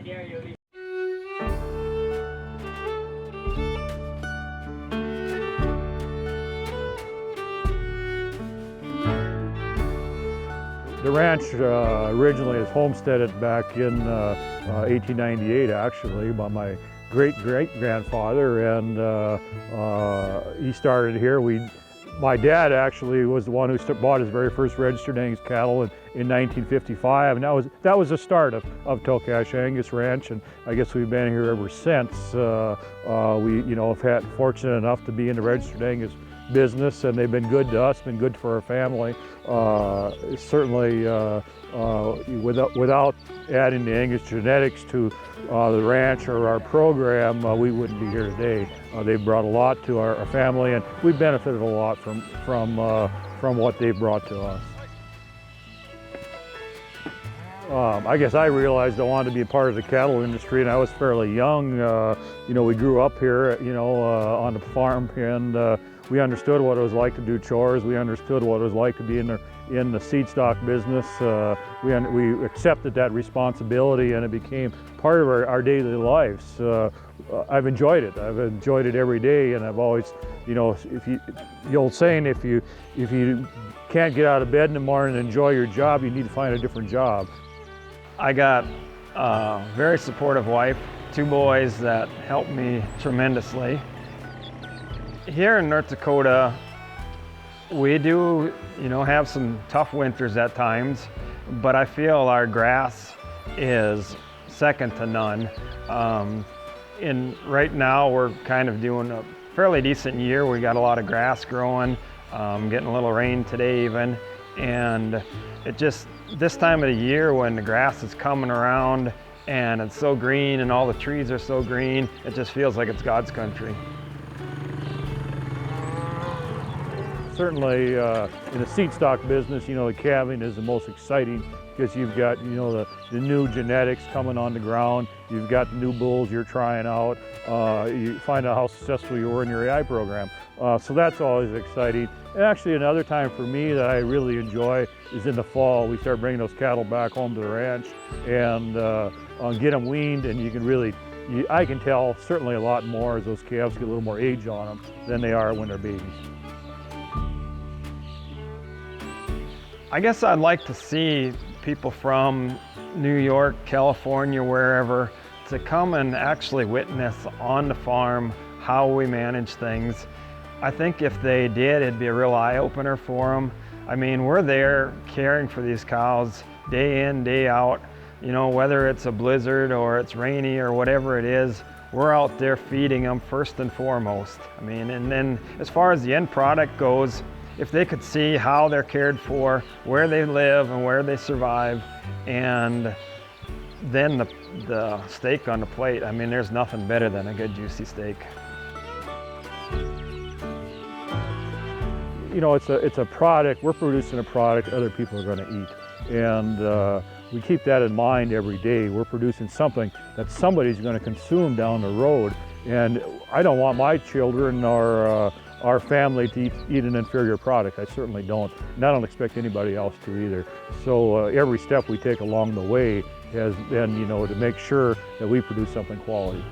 The ranch originally is homesteaded back in 1898, actually, by my great-great-grandfather, and he started here. My dad actually was the one who bought his very first registered Angus cattle in 1955, and that was the start of Tokach Angus Ranch, and I guess we've been here ever since. We have had fortunate enough to be in the registered Angus business, and they've been good to us, been good for our family. Certainly, without adding the Angus genetics to the ranch or our program, we wouldn't be here today. They've brought a lot to our family, and we've benefited a lot from what they've brought to us. I guess I realized I wanted to be a part of the cattle industry, and I was fairly young. We grew up here, on the farm, and we understood what it was like to do chores. We understood what it was like to be in the seed stock business. We accepted that responsibility, and it became part of our daily lives. I've enjoyed it. I've enjoyed it every day, and I've always, the old saying, if you can't get out of bed in the morning and enjoy your job, you need to find a different job. I got a very supportive wife, 2 boys that helped me tremendously. Here in North Dakota, we do, have some tough winters at times, but I feel our grass is second to none. Right now, we're kind of doing a fairly decent year. We got a lot of grass growing, getting a little rain today even, and this time of the year when the grass is coming around and it's so green and all the trees are so green, it just feels like it's God's country. Certainly, in the seed stock business, the calving is the most exciting because you've got, the new genetics coming on the ground. You've got the new bulls you're trying out. You find out how successful you were in your AI program. So that's always exciting. And actually, another time for me that I really enjoy is in the fall. We start bringing those cattle back home to the ranch and get them weaned, and you can really, I can tell certainly a lot more as those calves get a little more age on them than they are when they're babies. I guess I'd like to see people from New York, California, wherever, to come and actually witness on the farm how we manage things. I think if they did, it'd be a real eye-opener for them. I mean, we're there caring for these cows day in, day out. Whether it's a blizzard or it's rainy or whatever it is, we're out there feeding them first and foremost. I mean, and then as far as the end product goes, if they could see how they're cared for, where they live and where they survive, and then the steak on the plate, I mean, there's nothing better than a good juicy steak. It's a product, we're producing a product other people are going to eat. And we keep that in mind every day. We're producing something that somebody's going to consume down the road. And I don't want my children or our family to eat an inferior product. I certainly don't. And I don't expect anybody else to either. So every step we take along the way has been, to make sure that we produce something quality.